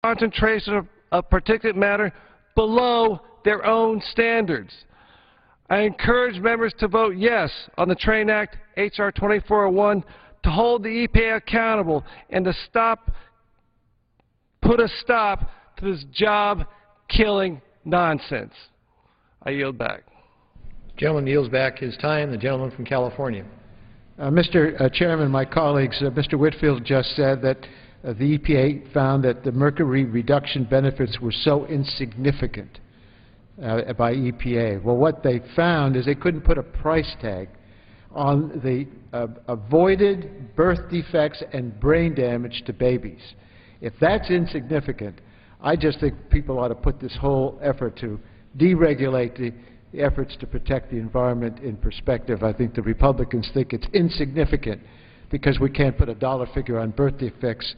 concentration of particulate matter below their own standards. I encourage members to vote yes on the Train Act, H.R. 2401, to hold the EPA accountable and to put a stop to this job-killing nonsense. I yield back. The gentleman yields back his time. The gentleman from California. Mr. Chairman, my colleagues, Mr. Whitfield just said that the EPA found that the mercury reduction benefits were so insignificant by EPA. Well, what they found is they couldn't put a price tag on the avoided birth defects and brain damage to babies. If that's insignificant, I just think people ought to put this whole effort to deregulate the efforts to protect the environment in perspective. I think the Republicans think it's insignificant because we can't put a dollar figure on birth defects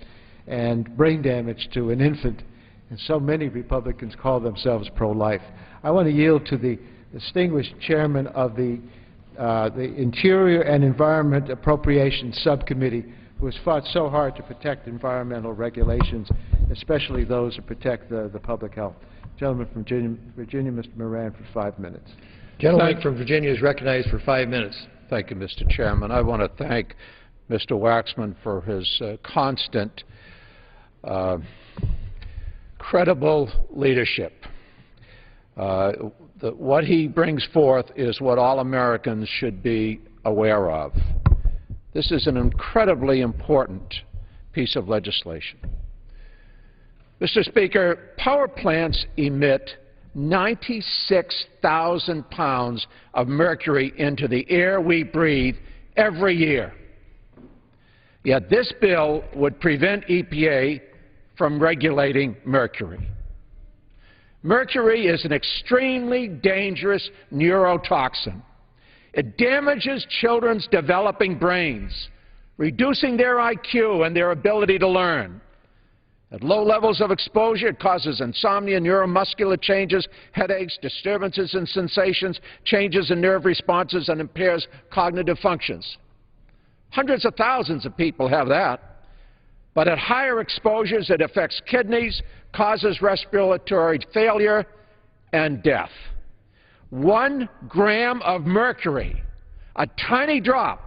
and brain damage to an infant, and so many Republicans call themselves pro-life. I want to yield to the distinguished chairman of the Interior and Environment Appropriations Subcommittee, who has fought so hard to protect environmental regulations, especially those that protect the public health. Gentleman from Virginia, Mr. Moran, for 5 minutes. Gentleman from Virginia is recognized for 5 minutes. Thank you, Mr. Chairman. I want to thank Mr. Waxman for his constant, credible leadership. What he brings forth is what all Americans should be aware of. This is an incredibly important piece of legislation. Mr. Speaker, power plants emit 96,000 pounds of mercury into the air we breathe every year. Yet this bill would prevent EPA from regulating mercury. Mercury is an extremely dangerous neurotoxin. It damages children's developing brains, reducing their IQ and their ability to learn. At low levels of exposure, it causes insomnia, neuromuscular changes, headaches, disturbances in sensations, changes in nerve responses, and impairs cognitive functions. Hundreds of thousands of people have that. But at higher exposures, it affects kidneys, causes respiratory failure, and death. 1 gram of mercury, a tiny drop,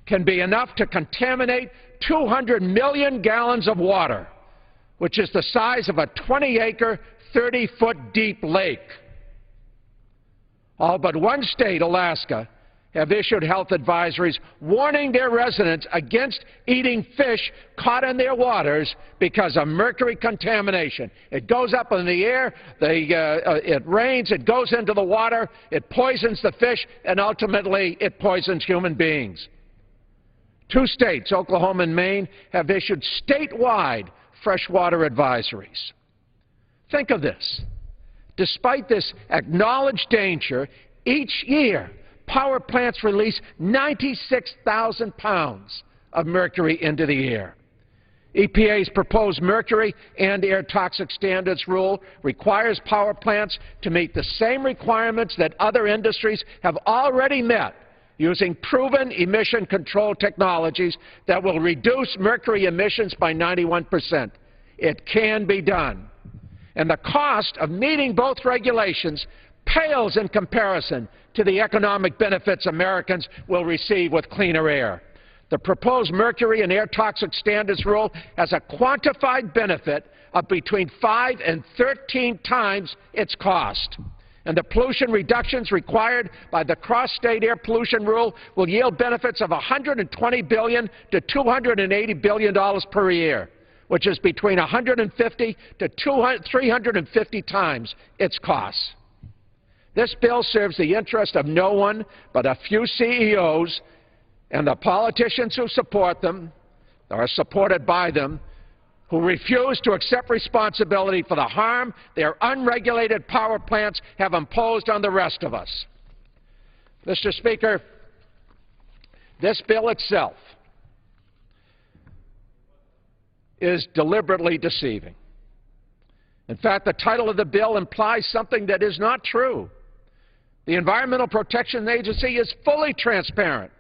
can be enough to contaminate 200 million gallons of water, which is the size of a 20-acre, 30-foot deep lake. All but one state, Alaska, have issued health advisories warning their residents against eating fish caught in their waters because of mercury contamination. It goes up in the air, it rains, it goes into the water, it poisons the fish, and ultimately it poisons human beings. 2 states, Oklahoma and Maine, have issued statewide freshwater advisories. Think of this. Despite this acknowledged danger, each year power plants release 96,000 pounds of mercury into the air. EPA's proposed mercury and air toxic standards rule requires power plants to meet the same requirements that other industries have already met using proven emission control technologies that will reduce mercury emissions by 91%. It can be done. And the cost of meeting both regulations pales in comparison to the economic benefits Americans will receive with cleaner air. The proposed mercury and air toxic standards rule has a quantified benefit of between 5 and 13 times its cost. And the pollution reductions required by the cross-state air pollution rule will yield benefits of $120 billion to $280 billion per year, which is between 150 to 350 times its costs. This bill serves the interest of no one but a few CEOs and the politicians who support them, or are supported by them, who refuse to accept responsibility for the harm their unregulated power plants have imposed on the rest of us. Mr. Speaker, this bill itself is deliberately deceiving. In fact, the title of the bill implies something that is not true. The Environmental Protection Agency is fully transparent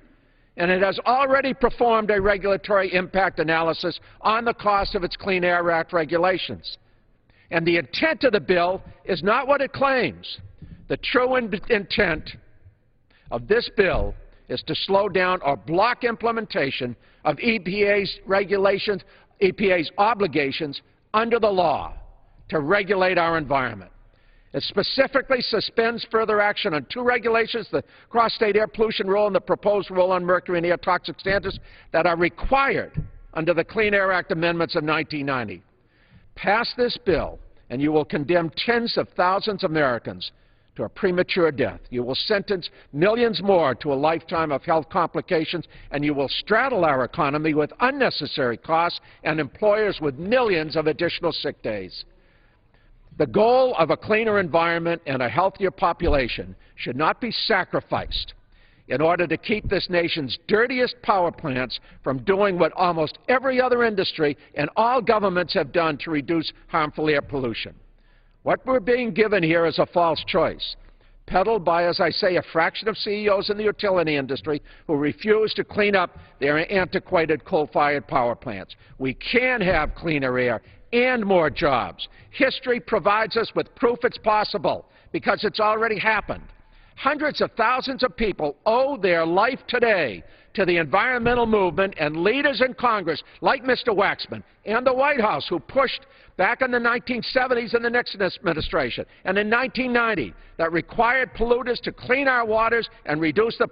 and it has already performed a regulatory impact analysis on the cost of its Clean Air Act regulations. And the intent of the bill is not what it claims. The true intent of this bill is to slow down or block implementation of EPA's regulations, EPA's obligations under the law to regulate our environment. It specifically suspends further action on two regulations, the cross-state air pollution rule and the proposed rule on mercury and air toxic standards, that are required under the Clean Air Act amendments of 1990. Pass this bill, and you will condemn tens of thousands of Americans to a premature death. You will sentence millions more to a lifetime of health complications, and you will straddle our economy with unnecessary costs and employers with millions of additional sick days. The goal of a cleaner environment and a healthier population should not be sacrificed in order to keep this nation's dirtiest power plants from doing what almost every other industry and all governments have done to reduce harmful air pollution. What we're being given here is a false choice, peddled by, as I say, a fraction of CEOs in the utility industry who refuse to clean up their antiquated coal-fired power plants. We can have cleaner air and more jobs. History provides us with proof it's possible because it's already happened. Hundreds of thousands of people owe their life today to the environmental movement and leaders in Congress like Mr. Waxman and the White House, who pushed back in the 1970s in the Nixon administration and in 1990 that required polluters to clean our waters and reduce the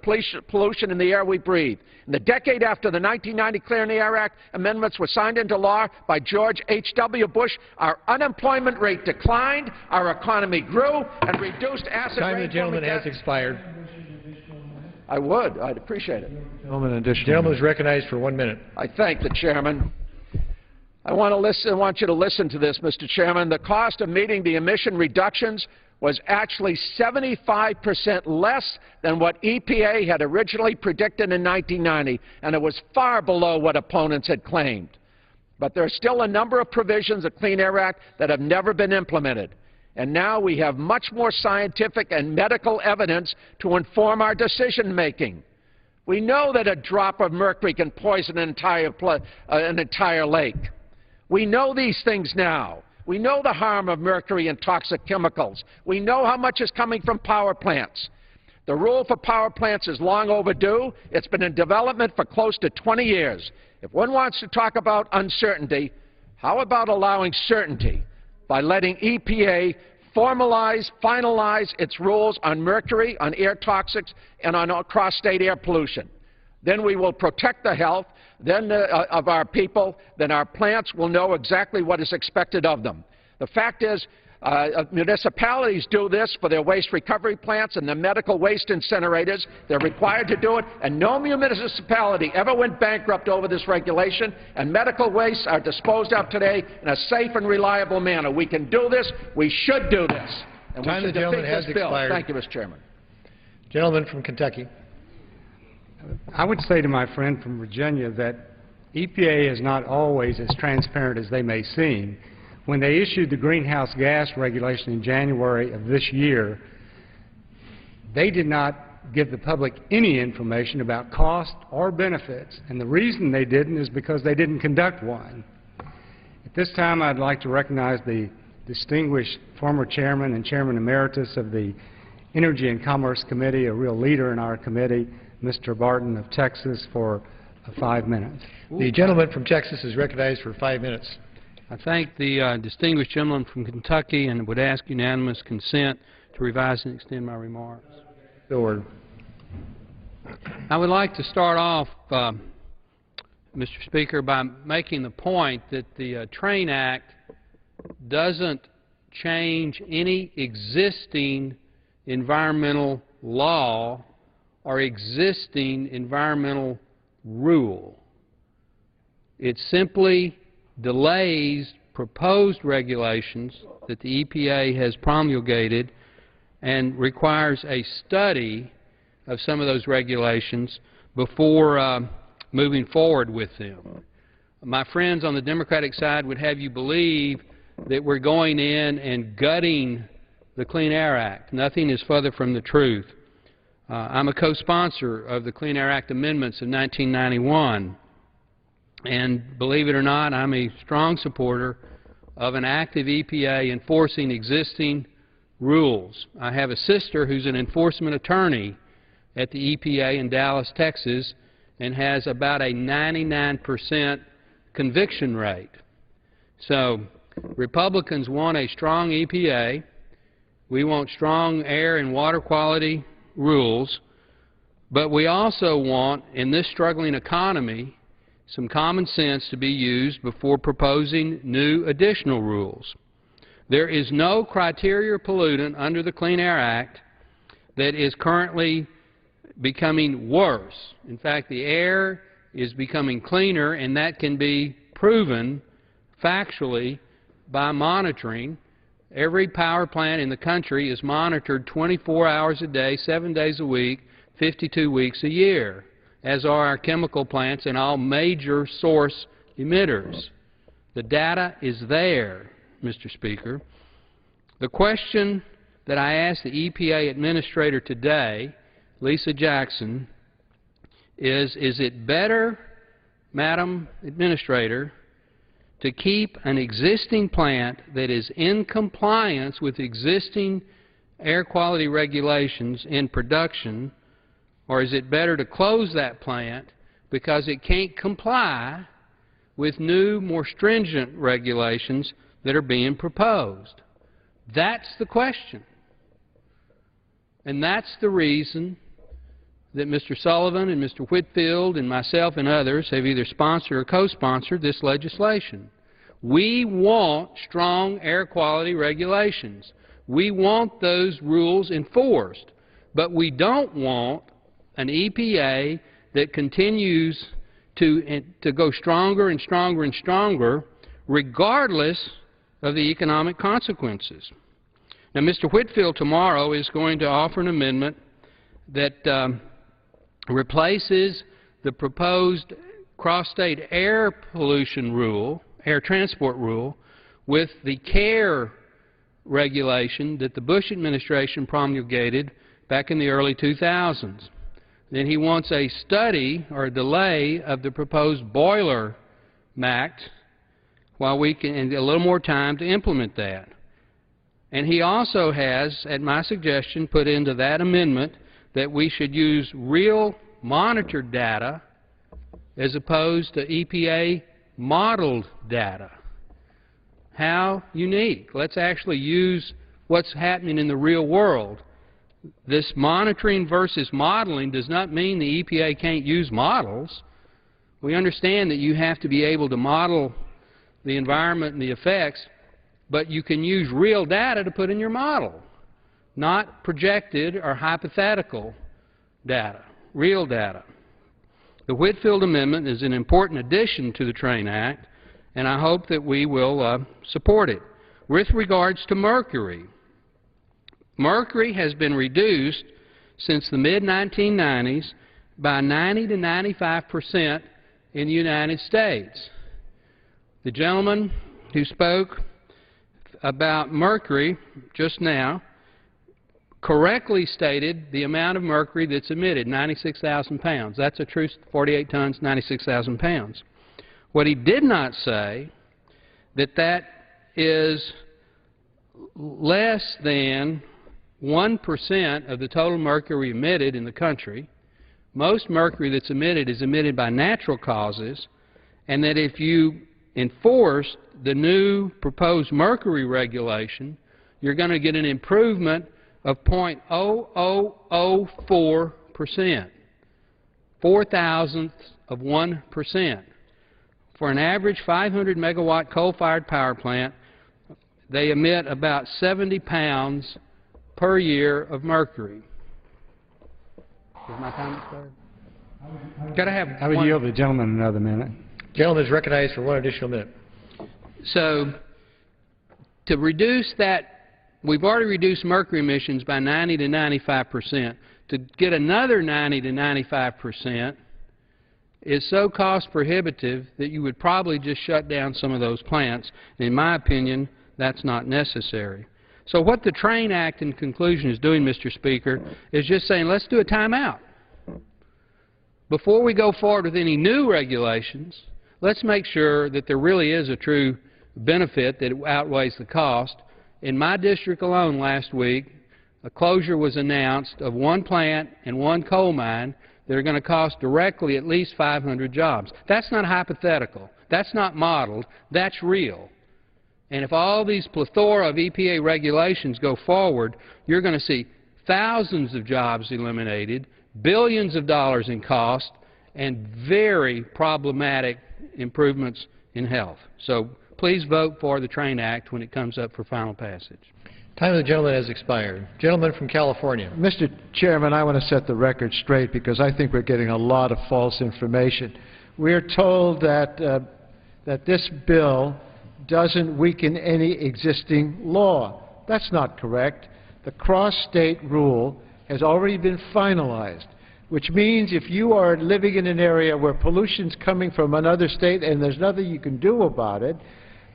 pollution in the air we breathe. In the decade after the 1990 Clean Air Act amendments were signed into law by George H.W. Bush, our unemployment rate declined, our economy grew, and reduced acid rain. Time of the gentleman has expired. I'd appreciate it. The gentleman is recognized for 1 minute. I thank the chairman. I want you to listen to this, Mr. Chairman. The cost of meeting the emission reductions was actually 75% less than what EPA had originally predicted in 1990, and it was far below what opponents had claimed. But there are still a number of provisions of the Clean Air Act that have never been implemented. And now we have much more scientific and medical evidence to inform our decision-making. We know that a drop of mercury can poison an entire lake. We know these things now. We know the harm of mercury and toxic chemicals. We know how much is coming from power plants. The rule for power plants is long overdue. It's been in development for close to 20 years. If one wants to talk about uncertainty, how about allowing certainty by letting EPA finalize its rules on mercury, on air toxics, and on cross-state air pollution? Then we will protect the health of our people. Then our plants will know exactly what is expected of them. The fact is, municipalities do this for their waste recovery plants and the medical waste incinerators. They're required to do it, and no municipality ever went bankrupt over this regulation, and medical wastes are disposed of today in a safe and reliable manner. We can do this. We should do this. And we should defeat this bill. Thank you, Mr. Chairman. Gentleman from Kentucky. I would say to my friend from Virginia that EPA is not always as transparent as they may seem. When they issued the greenhouse gas regulation in January of this year, they did not give the public any information about cost or benefits. And the reason they didn't is because they didn't conduct one. At this time, I'd like to recognize the distinguished former chairman and chairman emeritus of the Energy and Commerce Committee, a real leader in our committee, Mr. Barton of Texas, for 5 minutes. The gentleman from Texas is recognized for 5 minutes. I thank the distinguished gentleman from Kentucky and would ask unanimous consent to revise and extend my remarks. So ordered. I would like to start off, Mr. Speaker, by making the point that the Train Act doesn't change any existing environmental law or existing environmental rule. It simply delays proposed regulations that the EPA has promulgated and requires a study of some of those regulations before moving forward with them. My friends on the Democratic side would have you believe that we're going in and gutting the Clean Air Act. Nothing is further from the truth. I'm a co-sponsor of the Clean Air Act amendments of 1991, and believe it or not, I'm a strong supporter of an active EPA enforcing existing rules. I have a sister who's an enforcement attorney at the EPA in Dallas, Texas, and has about a 99% conviction rate. So Republicans want a strong EPA. We want strong air and water quality rules, but we also want, in this struggling economy, some common sense to be used before proposing new additional rules. There is no criteria pollutant under the Clean Air Act that is currently becoming worse. In fact, the air is becoming cleaner, and that can be proven factually by monitoring. Every power plant in the country is monitored 24 hours a day, 7 days a week, 52 weeks a year, as are our chemical plants and all major source emitters. The data is there, Mr. Speaker. The question that I asked the EPA Administrator today, Lisa Jackson, is it better, Madam Administrator, to keep an existing plant that is in compliance with existing air quality regulations in production, or is it better to close that plant because it can't comply with new, more stringent regulations that are being proposed? That's the question. And that's the reason that Mr. Sullivan and Mr. Whitfield and myself and others have either sponsored or co-sponsored this legislation. We want strong air quality regulations. We want those rules enforced. But we don't want an EPA that continues to go stronger and stronger and stronger regardless of the economic consequences. Now, Mr. Whitfield tomorrow is going to offer an amendment that replaces the proposed cross-state air pollution rule, air transport rule, with the CARE regulation that the Bush administration promulgated back in the early 2000s. Then he wants a study or a delay of the proposed boiler MACT while we can, and a little more time to implement that. And he also has, at my suggestion, put into that amendment that we should use real monitored data as opposed to EPA modeled data. How unique. Let's actually use what's happening in the real world. This monitoring versus modeling does not mean the EPA can't use models. We understand that you have to be able to model the environment and the effects, but you can use real data to put in your model, not projected or hypothetical data, real data. The Whitfield Amendment is an important addition to the Train Act, and I hope that we will support it. With regards to mercury, mercury has been reduced since the mid-1990s by 90 to 95% in the United States. The gentleman who spoke about mercury just now correctly stated the amount of mercury that's emitted, 96,000 pounds. That's a true 48 tons, 96,000 pounds. What he did not say that is less than 1% of the total mercury emitted in the country. Most mercury that's emitted is emitted by natural causes, and that if you enforce the new proposed mercury regulation, you're going to get an improvement of 0.0004%, 0.004 of 1%. For an average 500 megawatt coal-fired power plant, they emit about 70 pounds per year of mercury. Is my time expired? I would yield the gentleman another minute. The gentleman is recognized for one additional minute. So, to reduce that, we've already reduced mercury emissions by 90 to 95%. To get another 90 to 95% is so cost prohibitive that you would probably just shut down some of those plants. In my opinion, that's not necessary. So what the TRAIN Act in conclusion is doing, Mr. Speaker, is just saying let's do a timeout. Before we go forward with any new regulations, let's make sure that there really is a true benefit that outweighs the cost. In my district alone last week, a closure was announced of one plant and one coal mine that are going to cost directly at least 500 jobs. That's not hypothetical. That's not modeled. That's real. And if all these plethora of EPA regulations go forward, you're going to see thousands of jobs eliminated, billions of dollars in cost, and very problematic improvements in health. So please vote for the TRAIN Act when it comes up for final passage. Time of the gentleman has expired. Gentleman from California. Mr. Chairman, I want to set the record straight because I think we're getting a lot of false information. We're told that, that this bill doesn't weaken any existing law. That's not correct. The cross-state rule has already been finalized, which means if you are living in an area where pollution's coming from another state and there's nothing you can do about it,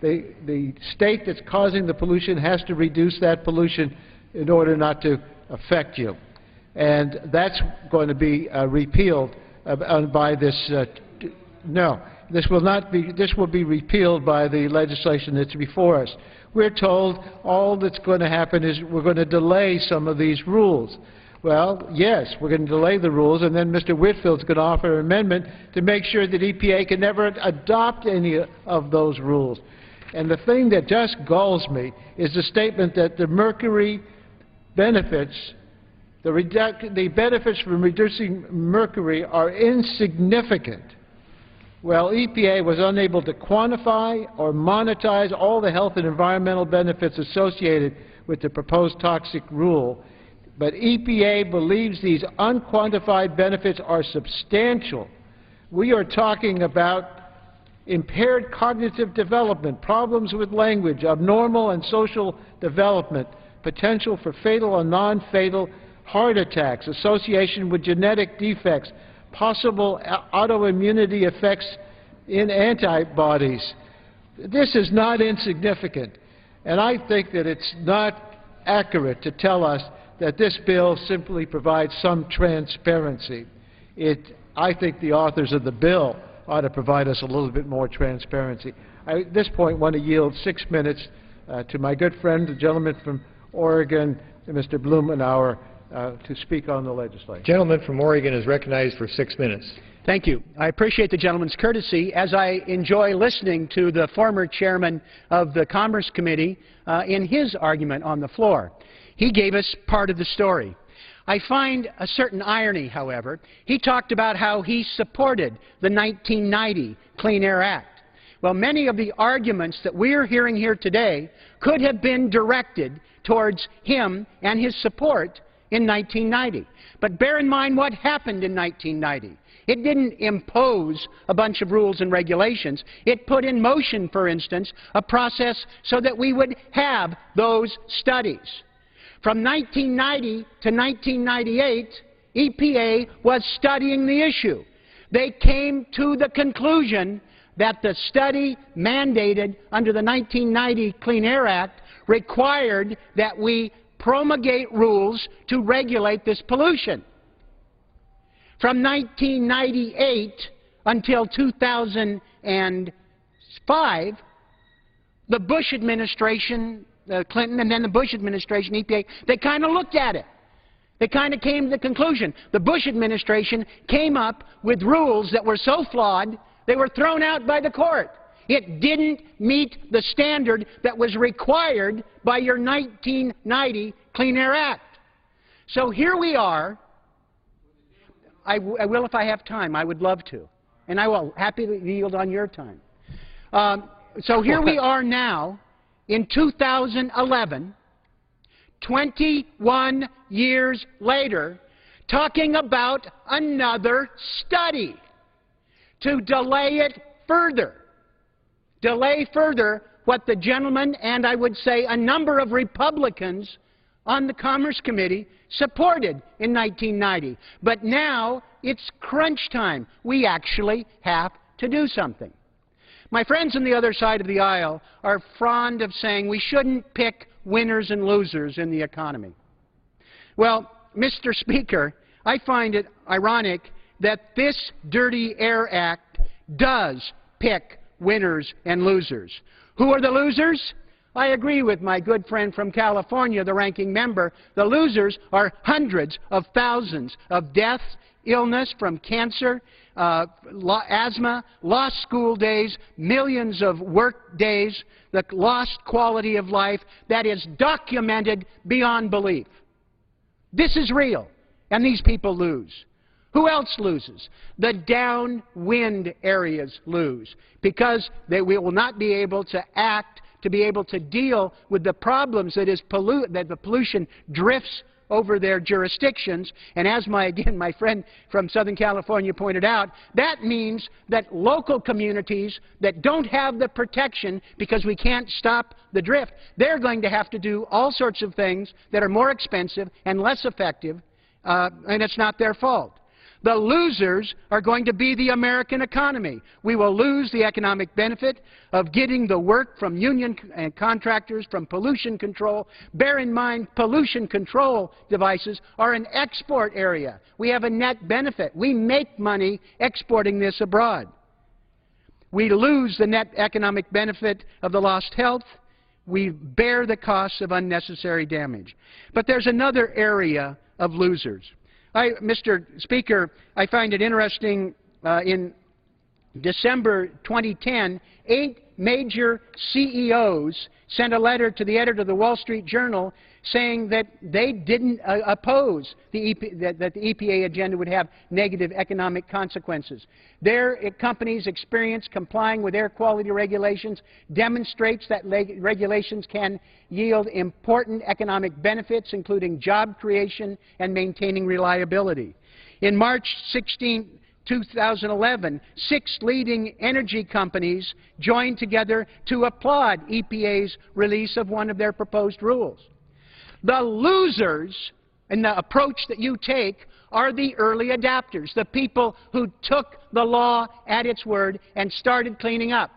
the state that's causing the pollution has to reduce that pollution in order not to affect you. And that's going to be repealed by this, no, this will not be, this will be repealed by the legislation that's before us. We're told all that's going to happen is we're going to delay some of these rules. Well, yes, we're going to delay the rules, and then Mr. Whitfield's going to offer an amendment to make sure that EPA can never adopt any of those rules. And the thing that just galls me is the statement that the mercury benefits, the benefits from reducing mercury are insignificant. Well, EPA was unable to quantify or monetize all the health and environmental benefits associated with the proposed toxic rule, but EPA believes these unquantified benefits are substantial. We are talking about impaired cognitive development, problems with language, abnormal and social development, potential for fatal and non-fatal heart attacks, association with genetic defects, possible autoimmunity effects in antibodies. This is not insignificant, and I think that it's not accurate to tell us that this bill simply provides some transparency. I think the authors of the bill ought to provide us a little bit more transparency. I, at this point, want to yield 6 minutes to my good friend, the gentleman from Oregon, Mr. BLUMENAUER, to speak on the legislation. Gentleman from Oregon is recognized for 6 minutes. Thank you. I appreciate the gentleman's courtesy, as I enjoy listening to the former chairman of the Commerce Committee in his argument on the floor. He gave us part of the story. I find a certain irony, however. He talked about how he supported the 1990 Clean Air Act. Well, many of the arguments that we're hearing here today could have been directed towards him and his support in 1990. But bear in mind what happened in 1990. It didn't impose a bunch of rules and regulations. It put in motion, for instance, a process so that we would have those studies. From 1990 to 1998, EPA was studying the issue. They came to the conclusion that the study mandated under the 1990 Clean Air Act required that we promulgate rules to regulate this pollution. From 1998 until 2005, the Bush administration, Clinton and then the Bush administration, EPA, they kind of looked at it. They kind of came to the conclusion. The Bush administration came up with rules that were so flawed, they were thrown out by the court. It didn't meet the standard that was required by your 1990 Clean Air Act. So here we are. I will if I have time. I would love to. And I will happily yield on your time. So here we are now in 2011, 21 years later, talking about another study to delay it further. Delay further what the gentleman and I would say a number of Republicans on the Commerce Committee supported in 1990. But now it's crunch time. We actually have to do something. My friends on the other side of the aisle are fond of saying we shouldn't pick winners and losers in the economy. Well, Mr. Speaker, I find it ironic that this Dirty Air Act does pick winners and losers. Who are the losers? I agree with my good friend from California, the ranking member. The losers are hundreds of thousands of deaths, illness from cancer, asthma, lost school days, millions of work days, the lost quality of life that is documented beyond belief. This is real, and these people lose. Who else loses? The downwind areas lose because they will not be able to act, to be able to deal with the problems that the pollution drifts over their jurisdictions. And as my friend from Southern California pointed out, that means that local communities that don't have the protection because we can't stop the drift, they're going to have to do all sorts of things that are more expensive and less effective, and it's not their fault. The losers are going to be the American economy. We will lose the economic benefit of getting the work from union and contractors, from pollution control. Bear in mind, pollution control devices are an export area. We have a net benefit. We make money exporting this abroad. We lose the net economic benefit of the lost health. We bear the costs of unnecessary damage. But there's another area of losers. Mr. Speaker, I find it interesting, in December 2010, 8 major CEOs sent a letter to the editor of the Wall Street Journal saying that they didn't oppose that the EPA agenda would have negative economic consequences. Their companies' experience complying with air quality regulations demonstrates that regulations can yield important economic benefits, including job creation and maintaining reliability. In March 16, 2011, 6 leading energy companies joined together to applaud EPA's release of one of their proposed rules. The losers in the approach that you take are the early adapters, the people who took the law at its word and started cleaning up.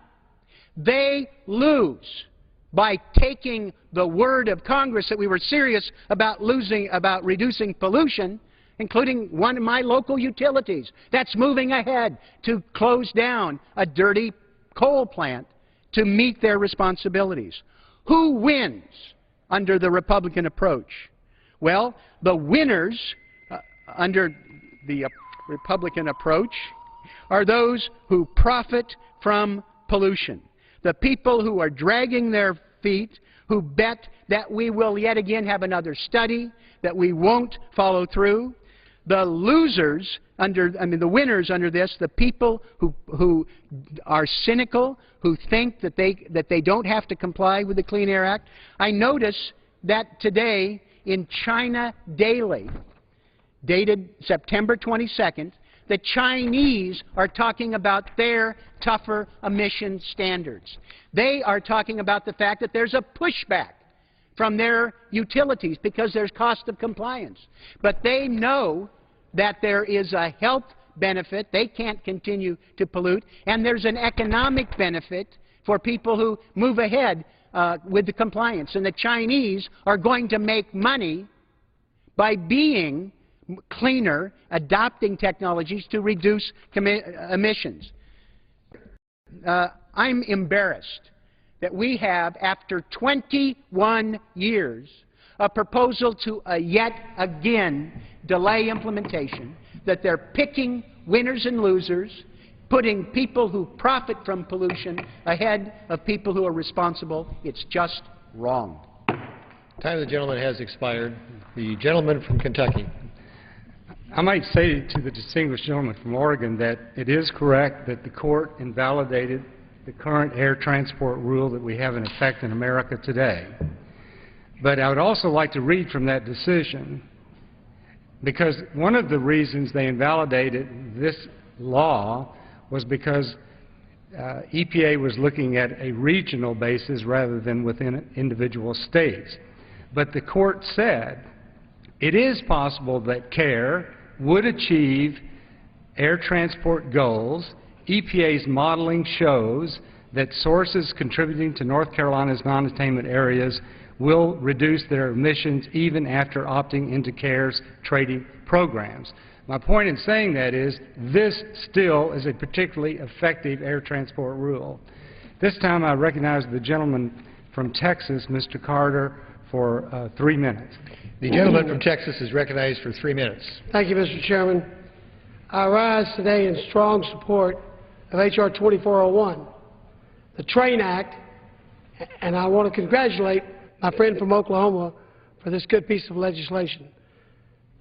They lose by taking the word of Congress that we were serious about reducing pollution, including one of my local utilities that's moving ahead to close down a dirty coal plant to meet their responsibilities. Who wins under the Republican approach? Well, the winners under the Republican approach are those who profit from pollution. The people who are dragging their feet, who bet that we will yet again have another study, that we won't follow through. The losers the winners under this, the people who are cynical, who think that they don't have to comply with the Clean Air Act. I notice that today in China Daily, dated September 22nd, the Chinese are talking about their tougher emission standards. They are talking about the fact that there's a pushback from their utilities because there's cost of compliance. But they know that there is a health benefit. They can't continue to pollute. And there's an economic benefit for people who move ahead with the compliance. And the Chinese are going to make money by being cleaner, adopting technologies to reduce emissions. I'm embarrassed that we have, after 21 years, a proposal to yet again delay implementation, that they're picking winners and losers, putting people who profit from pollution ahead of people who are responsible. It's just wrong. Time of the gentleman has expired. The gentleman from Kentucky. I might say to the distinguished gentleman from Oregon that it is correct that the court invalidated the current air transport rule that we have in effect in America today. But I would also like to read from that decision, because one of the reasons they invalidated this law was because EPA was looking at a regional basis rather than within individual states. But the court said it is possible that CARE would achieve air transport goals. EPA's modeling shows that sources contributing to North Carolina's non-attainment areas will reduce their emissions even after opting into CARES trading programs. My point in saying that is this still is a particularly effective air transport rule. This time I recognize the gentleman from Texas, Mr. Carter, for 3 minutes. The gentleman from Texas is recognized for 3 minutes. Thank you, Mr. Chairman. I rise today in strong support of H.R. 2401, the TRAIN Act, and I want to congratulate my friend from Oklahoma for this good piece of legislation.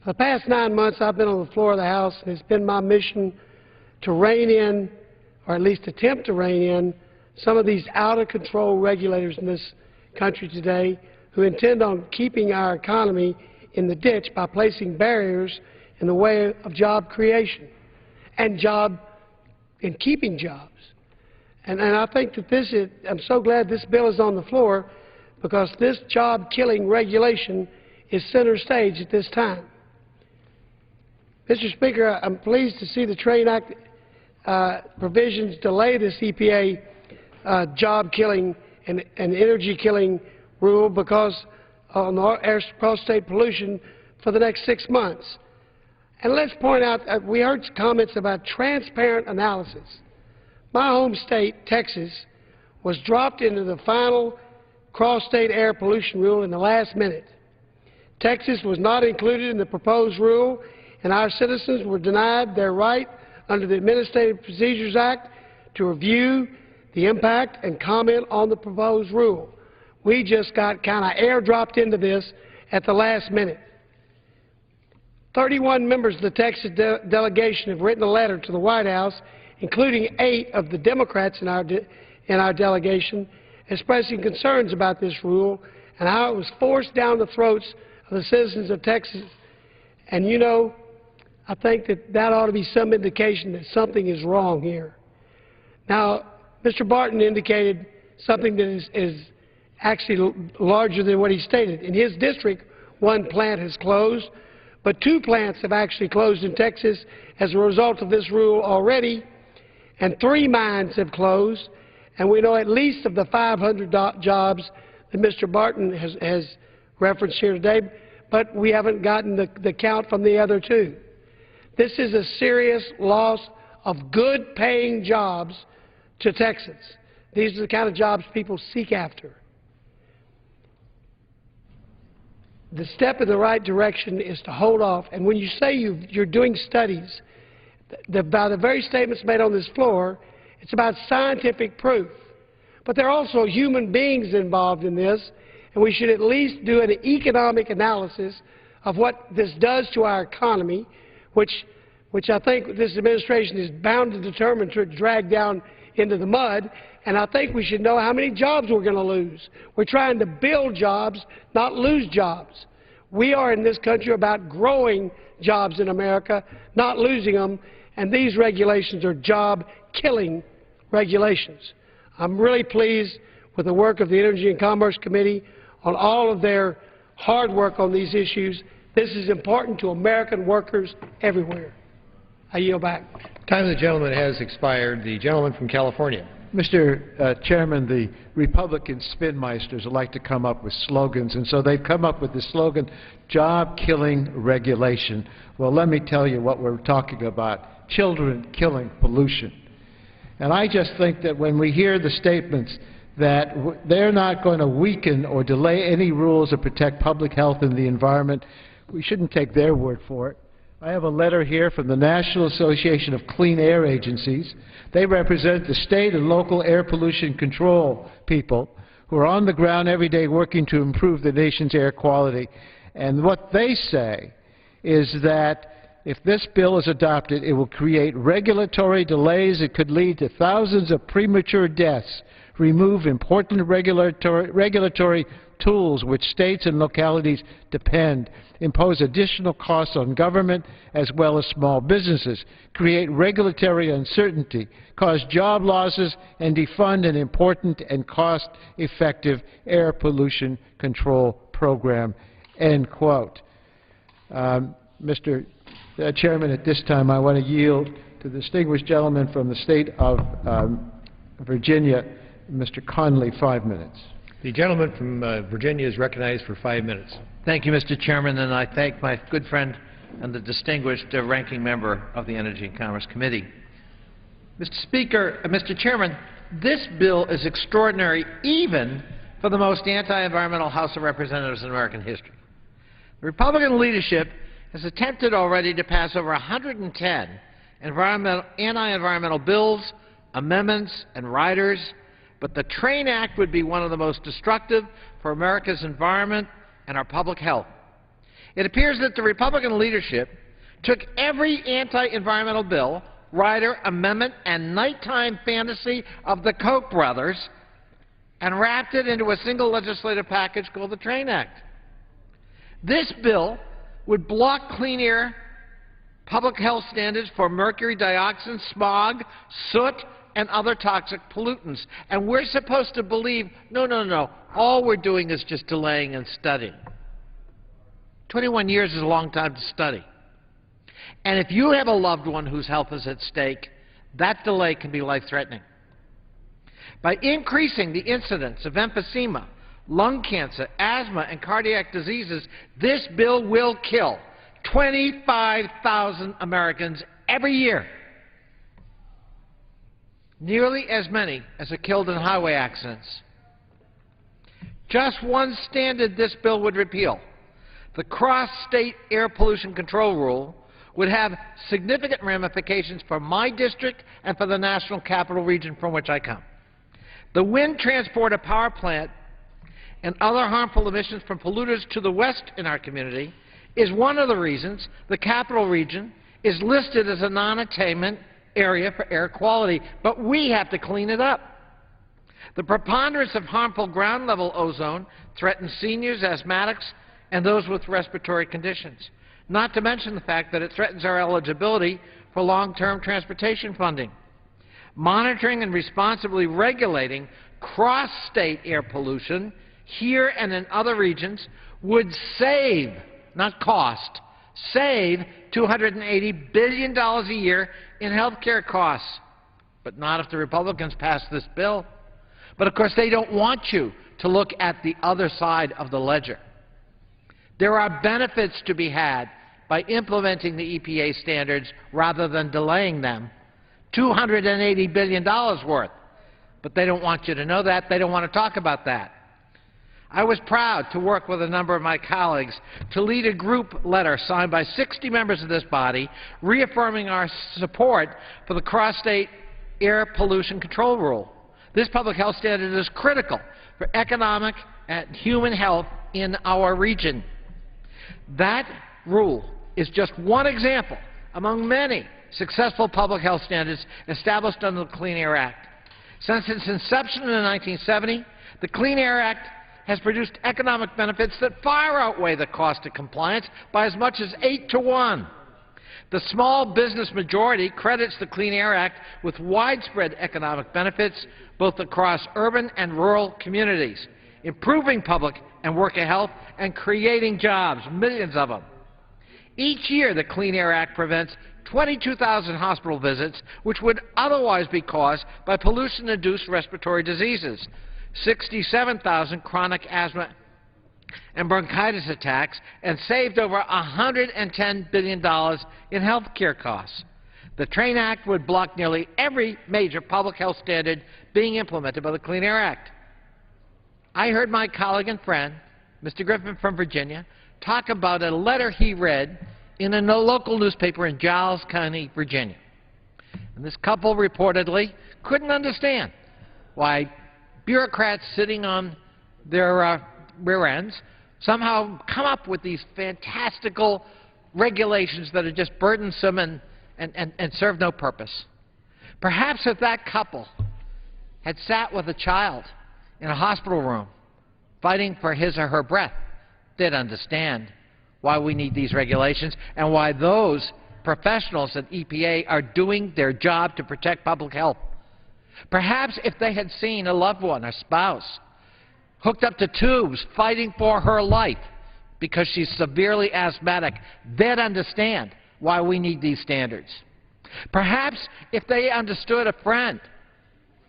For the past 9 months, I've been on the floor of the House, and it's been my mission to rein in, or at least attempt to rein in, some of these out-of-control regulators in this country today who intend on keeping our economy in the ditch by placing barriers in the way of job creation and keeping jobs. And I think that this is, I'm so glad this bill is on the floor because this job-killing regulation is center stage at this time. Mr. Speaker, I'm pleased to see the TRAIN Act provisions delay this EPA job-killing and energy-killing rule because on air cross-state pollution for the next 6 months. And let's point out, we heard comments about transparent analysis. My home state, Texas, was dropped into the final cross-state air pollution rule in the last minute. Texas was not included in the proposed rule, and our citizens were denied their right under the Administrative Procedures Act to review the impact and comment on the proposed rule. We just got kind of airdropped into this at the last minute. 31 members of the Texas delegation have written a letter to the White House, including 8 of the Democrats in our delegation, expressing concerns about this rule and how it was forced down the throats of the citizens of Texas. And you know, I think that ought to be some indication that something is wrong here. Now, Mr. Barton indicated something that is actually larger than what he stated. In his district, 1 plant has closed, but 2 plants have actually closed in Texas as a result of this rule already, and 3 mines have closed, and we know at least of the 500 jobs that Mr. Barton has referenced here today, but we haven't gotten the count from the other 2. This is a serious loss of good-paying jobs to Texans. These are the kind of jobs people seek after. The step in the right direction is to hold off. And when you say you're doing studies, by the very statements made on this floor, it's about scientific proof. But there are also human beings involved in this, and we should at least do an economic analysis of what this does to our economy, which I think this administration is bound to determine to drag down into the mud, and I think we should know how many jobs we're going to lose. We're trying to build jobs, not lose jobs. We are in this country about growing jobs in America, not losing them, and these regulations are job-killing regulations. I'm really pleased with the work of the Energy and Commerce Committee on all of their hard work on these issues. This is important to American workers everywhere. I yield back. Time of the gentleman has expired. The gentleman from California. Mr. Chairman, the Republican spinmeisters like to come up with slogans, and so they've come up with the slogan, job-killing regulation. Well, let me tell you what we're talking about, children-killing pollution. And I just think that when we hear the statements that they're not going to weaken or delay any rules that protect public health and the environment, we shouldn't take their word for it. I have a letter here from the National Association of Clean Air Agencies. They represent the state and local air pollution control people who are on the ground every day working to improve the nation's air quality. And what they say is that if this bill is adopted, it will create regulatory delays. It could lead to thousands of premature deaths, remove important regulatory tools which states and localities depend, impose additional costs on government as well as small businesses, create regulatory uncertainty, cause job losses, and defund an important and cost-effective air pollution control program, end quote. Mr. Chairman, at this time I want to yield to the distinguished gentleman from the state of Virginia, Mr. Connolly, 5 minutes. The gentleman from Virginia is recognized for 5 minutes. Thank you, Mr. Chairman, and I thank my good friend and the distinguished ranking member of the Energy and Commerce Committee. Mr. Chairman, this bill is extraordinary even for the most anti-environmental House of Representatives in American history. The Republican leadership has attempted already to pass over 110 anti-environmental bills, amendments, and riders, but the Train Act would be one of the most destructive for America's environment and our public health. It appears that the Republican leadership took every anti-environmental bill, rider, amendment, and nighttime fantasy of the Koch brothers and wrapped it into a single legislative package called the Train Act. This bill would block clean air public health standards for mercury dioxin, smog, soot, and other toxic pollutants. And we're supposed to believe, no, all we're doing is just delaying and studying. 21 years is a long time to study. And if you have a loved one whose health is at stake, that delay can be life-threatening. By increasing the incidence of emphysema, lung cancer, asthma, and cardiac diseases, this bill will kill 25,000 Americans every year. Nearly as many as are killed in highway accidents. Just one standard this bill would repeal. The cross-state air pollution control rule would have significant ramifications for my district and for the national capital region from which I come. The wind transporter power plant and other harmful emissions from polluters to the west in our community is one of the reasons the capital region is listed as a non-attainment area for air quality, but we have to clean it up. The preponderance of harmful ground-level ozone threatens seniors, asthmatics, and those with respiratory conditions, not to mention the fact that it threatens our eligibility for long-term transportation funding. Monitoring and responsibly regulating cross-state air pollution here and in other regions would save, not cost, save $280 billion a year in health care costs. But not if the Republicans pass this bill. But of course they don't want you to look at the other side of the ledger. There are benefits to be had by implementing the EPA standards rather than delaying them. $280 billion worth. But they don't want you to know that. They don't want to talk about that. I was proud to work with a number of my colleagues to lead a group letter signed by 60 members of this body reaffirming our support for the cross-state air pollution control rule. This public health standard is critical for economic and human health in our region. That rule is just one example among many successful public health standards established under the Clean Air Act. Since its inception in 1970, the Clean Air Act has produced economic benefits that far outweigh the cost of compliance by as much as 8 to 1. The small business majority credits the Clean Air Act with widespread economic benefits both across urban and rural communities, improving public and worker health and creating jobs, millions of them. Each year, the Clean Air Act prevents 22,000 hospital visits, which would otherwise be caused by pollution-induced respiratory diseases, 67,000 chronic asthma and bronchitis attacks, and saved over $110 billion in health care costs. The Train Act would block nearly every major public health standard being implemented by the Clean Air Act. I heard my colleague and friend, Mr. Griffin from Virginia, talk about a letter he read in a local newspaper in Giles County, Virginia. And this couple reportedly couldn't understand why bureaucrats sitting on their rear ends somehow come up with these fantastical regulations that are just burdensome and serve no purpose. Perhaps if that couple had sat with a child in a hospital room fighting for his or her breath, they'd understand why we need these regulations and why those professionals at EPA are doing their job to protect public health. Perhaps if they had seen a loved one, a spouse, hooked up to tubes fighting for her life because she's severely asthmatic, they'd understand why we need these standards. Perhaps if they understood a friend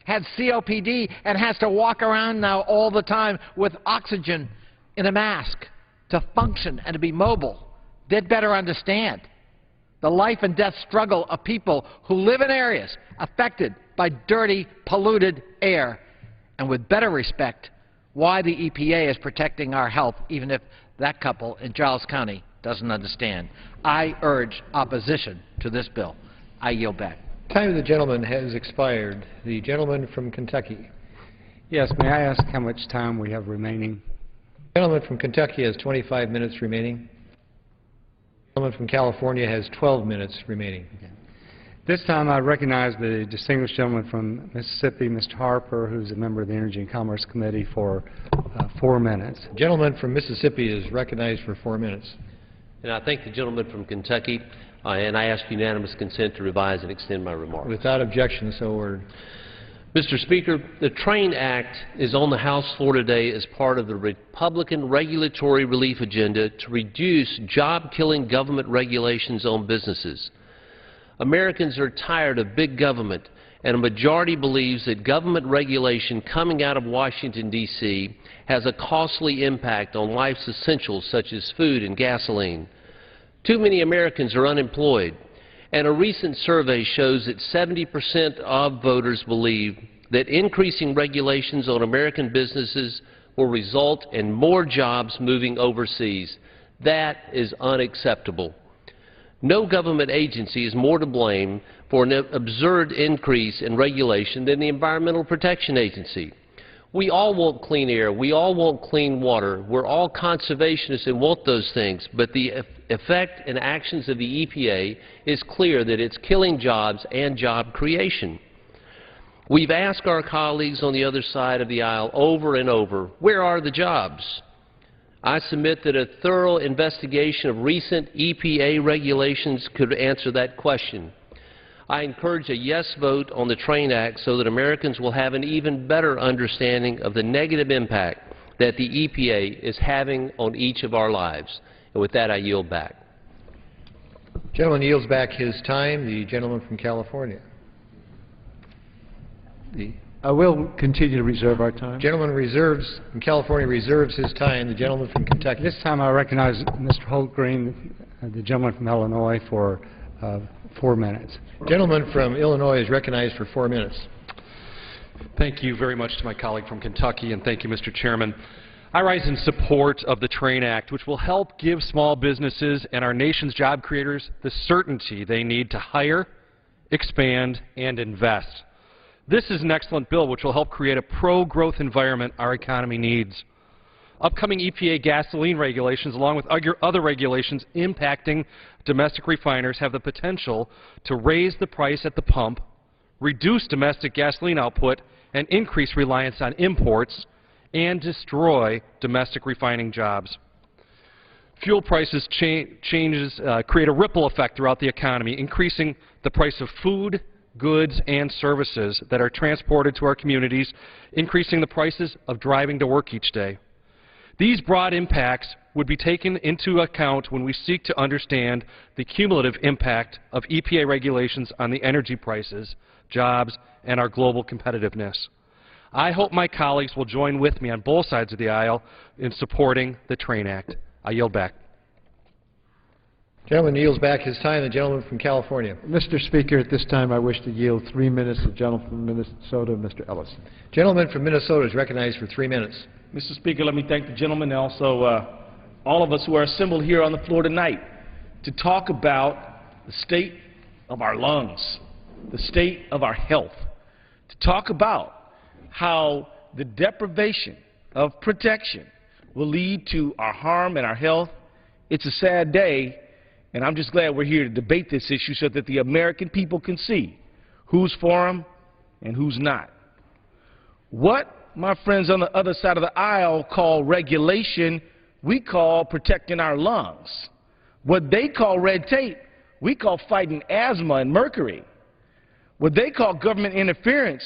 had COPD and has to walk around now all the time with oxygen in a mask to function and to be mobile. They'd better understand the life and death struggle of people who live in areas affected by dirty, polluted air, and with better respect, why the EPA is protecting our health, even if that couple in Giles County doesn't understand. I urge opposition to this bill. I yield back. Time of the gentleman has expired. The gentleman from Kentucky. Yes, may I ask how much time we have remaining? The gentleman from Kentucky has 25 minutes remaining. The gentleman from California has 12 minutes remaining. Okay. This time I recognize the distinguished gentleman from Mississippi, Mr. Harper, who's a member of the Energy and Commerce Committee, for 4 minutes. The gentleman from Mississippi is recognized for 4 minutes. And I thank the gentleman from Kentucky, and I ask unanimous consent to revise and extend my remarks. Without objection, so ordered. Mr. Speaker, the TRAIN Act is on the House floor today as part of the Republican regulatory relief agenda to reduce job-killing government regulations on businesses. Americans are tired of big government, and a majority believes that government regulation coming out of Washington, D.C. has a costly impact on life's essentials such as food and gasoline. Too many Americans are unemployed, and a recent survey shows that 70% of voters believe that increasing regulations on American businesses will result in more jobs moving overseas. That is unacceptable. No government agency is more to blame for an absurd increase in regulation than the Environmental Protection Agency. We all want clean air. We all want clean water. We're all conservationists and want those things, but the effect and actions of the EPA is clear that it's killing jobs and job creation. We've asked our colleagues on the other side of the aisle over and over, where are the jobs? I submit that a thorough investigation of recent EPA regulations could answer that question. I encourage a yes vote on the TRAIN Act so that Americans will have an even better understanding of the negative impact that the EPA is having on each of our lives. And with that, I yield back. The gentleman yields back his time. The gentleman from California. I will continue to reserve our time. Gentleman from California reserves his time. The gentleman from Kentucky. This time I recognize Mr. Holtgreen, the gentleman from Illinois, for 4 minutes. Gentleman from Illinois is recognized for 4 minutes. Thank you very much to my colleague from Kentucky, and thank you, Mr. Chairman. I rise in support of the TRAIN Act, which will help give small businesses and our nation's job creators the certainty they need to hire, expand, and invest. This is an excellent bill which will help create a pro-growth environment our economy needs. Upcoming EPA gasoline regulations, along with other regulations impacting domestic refiners, have the potential to raise the price at the pump, reduce domestic gasoline output, and increase reliance on imports, and destroy domestic refining jobs. Fuel prices create a ripple effect throughout the economy, increasing the price of food, goods, and services that are transported to our communities, increasing the prices of driving to work each day. These broad impacts would be taken into account when we seek to understand the cumulative impact of EPA regulations on the energy prices, jobs, and our global competitiveness. I hope my colleagues will join with me on both sides of the aisle in supporting the TRAIN Act. I yield back. Gentleman yields back his time. The gentleman from California. Mr. Speaker, at this time I wish to yield 3 minutes to the gentleman from Minnesota, Mr. Ellison. Gentleman from Minnesota is recognized for 3 minutes. Mr. Speaker, let me thank the gentleman and also all of us who are assembled here on the floor tonight to talk about the state of our lungs, the state of our health, to talk about how the deprivation of protection will lead to our harm and our health. It's a sad day, and I'm just glad we're here to debate this issue so that the American people can see who's for them and who's not. What my friends on the other side of the aisle call regulation, we call protecting our lungs. What they call red tape, we call fighting asthma and mercury. What they call government interference,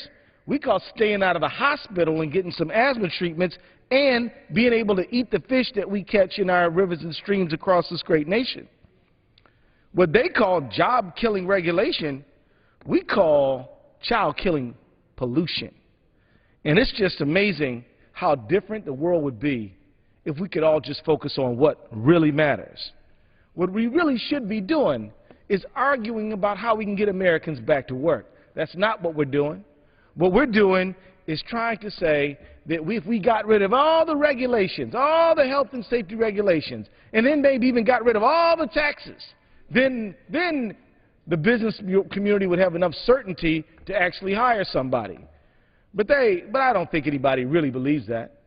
we call staying out of the hospital and getting some asthma treatments and being able to eat the fish that we catch in our rivers and streams across this great nation. What they call job-killing regulation, we call child-killing pollution. And it's just amazing how different the world would be if we could all just focus on what really matters. What we really should be doing is arguing about how we can get Americans back to work. That's not what we're doing. What we're doing is trying to say that if we got rid of all the regulations, all the health and safety regulations, and then maybe even got rid of all the taxes, then the business community would have enough certainty to actually hire somebody. But I don't think anybody really believes that.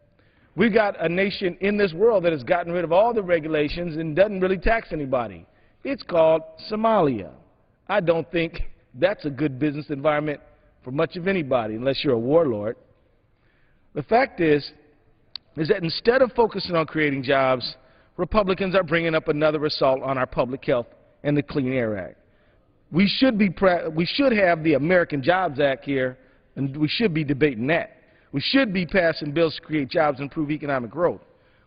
We've got a nation in this world that has gotten rid of all the regulations and doesn't really tax anybody. It's called Somalia. I don't think that's a good business environment for much of anybody unless you're a warlord. The fact is that instead of focusing on creating jobs, Republicans are bringing up another assault on our public health and the Clean Air Act. We should have the American Jobs Act here, and we should be debating that. We should be passing bills to create jobs and improve economic growth.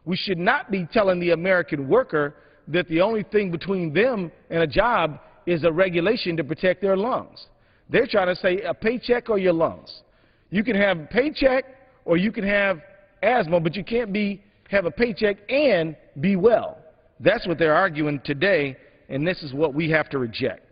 We should not be telling the American worker that the only thing between them and a job is a regulation to protect their lungs. They're trying to say a paycheck or your lungs. You can have a paycheck or you can have asthma, but you can't have a paycheck and be well. That's what they're arguing today, and this is what we have to reject.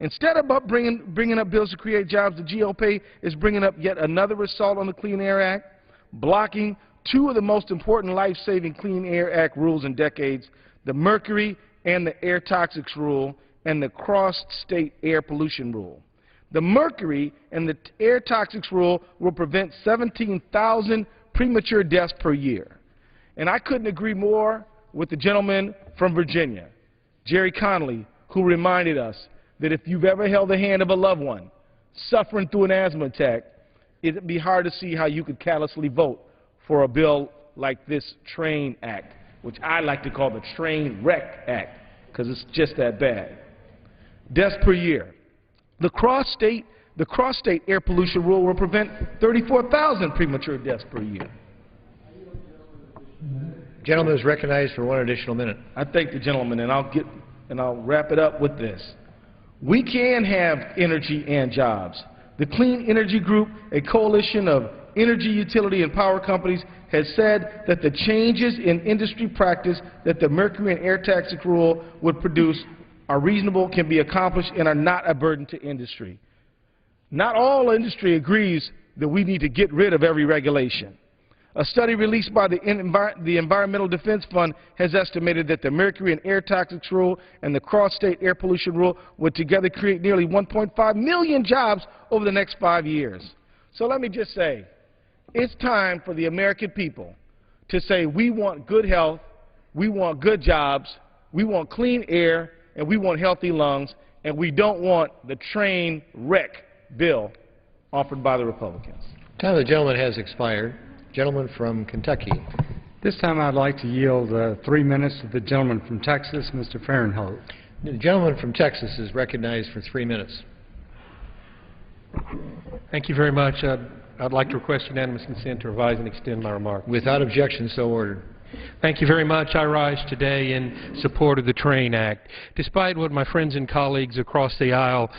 Instead of bringing up bills to create jobs, the GOP is bringing up yet another assault on the Clean Air Act, blocking two of the most important life-saving Clean Air Act rules in decades, the mercury and the air toxics rule and the cross-state air pollution rule. The mercury and the air toxics rule will prevent 17,000 premature deaths per year. And I couldn't agree more with the gentleman from Virginia, Jerry Connolly, who reminded us that if you've ever held the hand of a loved one suffering through an asthma attack, it'd be hard to see how you could callously vote for a bill like this Train Act, which I like to call the Train Wreck Act, because it's just that bad. Deaths per year. The cross-state air pollution rule will prevent 34,000 premature deaths per year. The gentleman is recognized for one additional minute. I thank the gentleman, and I'll wrap it up with this. We can have energy and jobs. The Clean Energy Group, a coalition of energy, utility, and power companies, has said that the changes in industry practice that the mercury and air toxic rule would produce are reasonable, can be accomplished, and are not a burden to industry. Not all industry agrees that we need to get rid of every regulation. A study released by the Environmental Defense Fund has estimated that the mercury and air toxics rule and the cross-state air pollution rule would together create nearly 1.5 million jobs over the next 5 years. So let me just say, it's time for the American people to say we want good health, we want good jobs, we want clean air, and we want healthy lungs, and we don't want the train wreck bill offered by the Republicans. Time of the gentleman has expired. Gentleman from Kentucky. This time I'd like to yield 3 minutes to the gentleman from Texas, Mr. FARENTHOLD. The gentleman from Texas is recognized for 3 minutes. Thank you very much. I'd like to request unanimous consent to revise and extend my remarks. Without objection, so ordered. Thank you very much. I rise today in support of the Train Act. Despite what my friends and colleagues across the aisle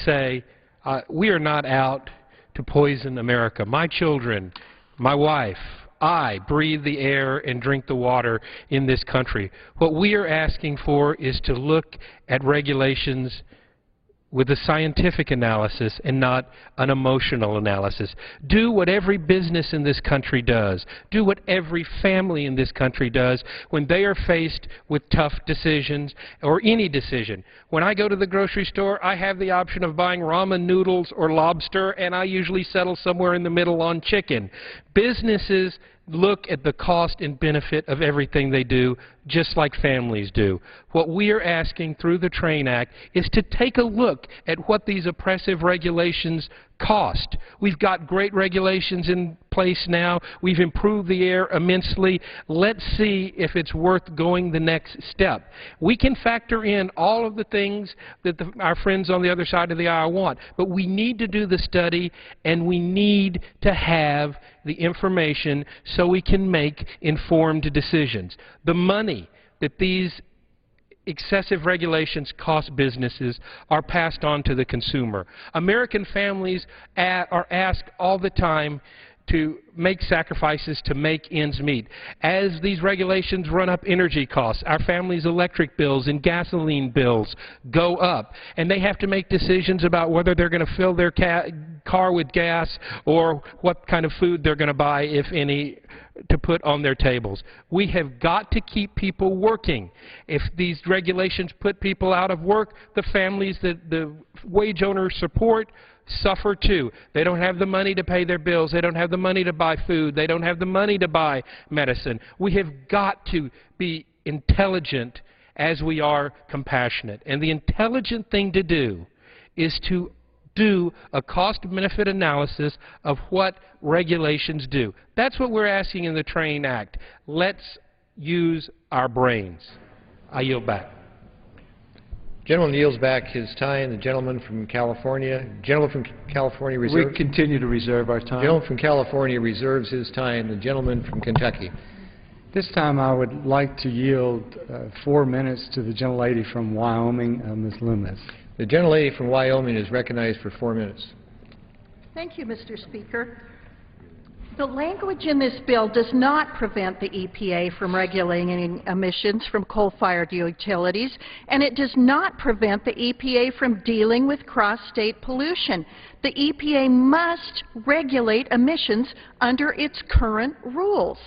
say, we are not out to poison America. My children, my wife, I breathe the air and drink the water in this country. What we are asking for is to look at regulations with a scientific analysis and not an emotional analysis. Do what every business in this country does. Do what every family in this country does when they are faced with tough decisions or any decision. When I go to the grocery store, I have the option of buying ramen noodles or lobster, and I usually settle somewhere in the middle on chicken. Businesses look at the cost and benefit of everything they do, just like families do. What we are asking through the Train Act is to take a look at what these oppressive regulations cost. We've got great regulations in place now. We've improved the air immensely. Let's see if it's worth going the next step. We can factor in all of the things that our friends on the other side of the aisle want, but we need to do the study, and we need to have the information so we can make informed decisions. The money that these excessive regulations cost businesses are passed on to the consumer. American families are asked all the time to make sacrifices to make ends meet. As these regulations run up energy costs, our families' electric bills and gasoline bills go up, and they have to make decisions about whether they're going to fill their car with gas or what kind of food they're going to buy, if any, to put on their tables. We have got to keep people working. If these regulations put people out of work, the families that the wage owners support suffer too. They don't have the money to pay their bills. They don't have the money to buy food. They don't have the money to buy medicine. We have got to be intelligent as we are compassionate. And the intelligent thing to do is to do a cost-benefit analysis of what regulations do. That's what we're asking in the TRAIN Act. Let's use our brains. I yield back. Gentleman yields back his time. The gentleman from California. Gentleman from California reserves. We continue to reserve our time. Gentleman from California reserves his time. The gentleman from Kentucky. This time I would like to yield 4 minutes to the gentlelady from Wyoming, Ms. LUMMIS. The gentlelady from Wyoming is recognized for 4 minutes. Thank you, Mr. Speaker. The language in this bill does not prevent the EPA from regulating emissions from coal-fired utilities, and it does not prevent the EPA from dealing with cross-state pollution. The EPA must regulate emissions under its current rules.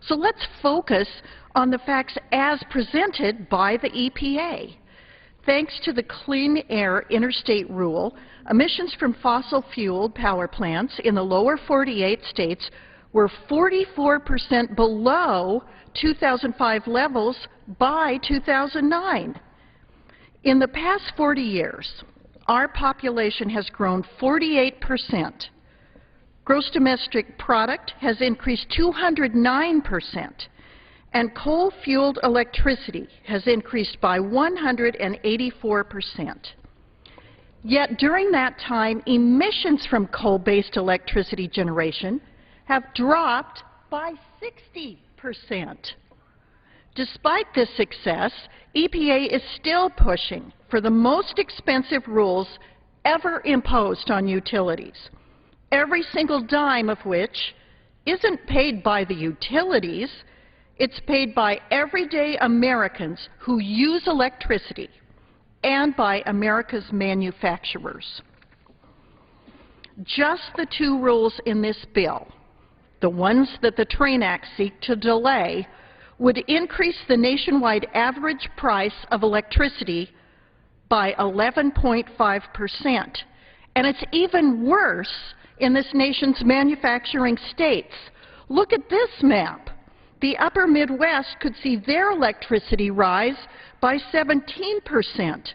So let's focus on the facts as presented by the EPA. Thanks to the Clean Air Interstate Rule, emissions from fossil-fueled power plants in the lower 48 states were 44% below 2005 levels by 2009. In the past 40 years, our population has grown 48%. Gross domestic product has increased 209%. And coal-fueled electricity has increased by 184%. Yet during that time, emissions from coal-based electricity generation have dropped by 60%. Despite this success, EPA is still pushing for the most expensive rules ever imposed on utilities, every single dime of which isn't paid by the utilities. It's paid by everyday Americans who use electricity and by America's manufacturers. Just the two rules in this bill, the ones that the TRAIN Act seek to delay, would increase the nationwide average price of electricity by 11.5%. And it's even worse in this nation's manufacturing states. Look at this map. The upper Midwest could see their electricity rise by 17%.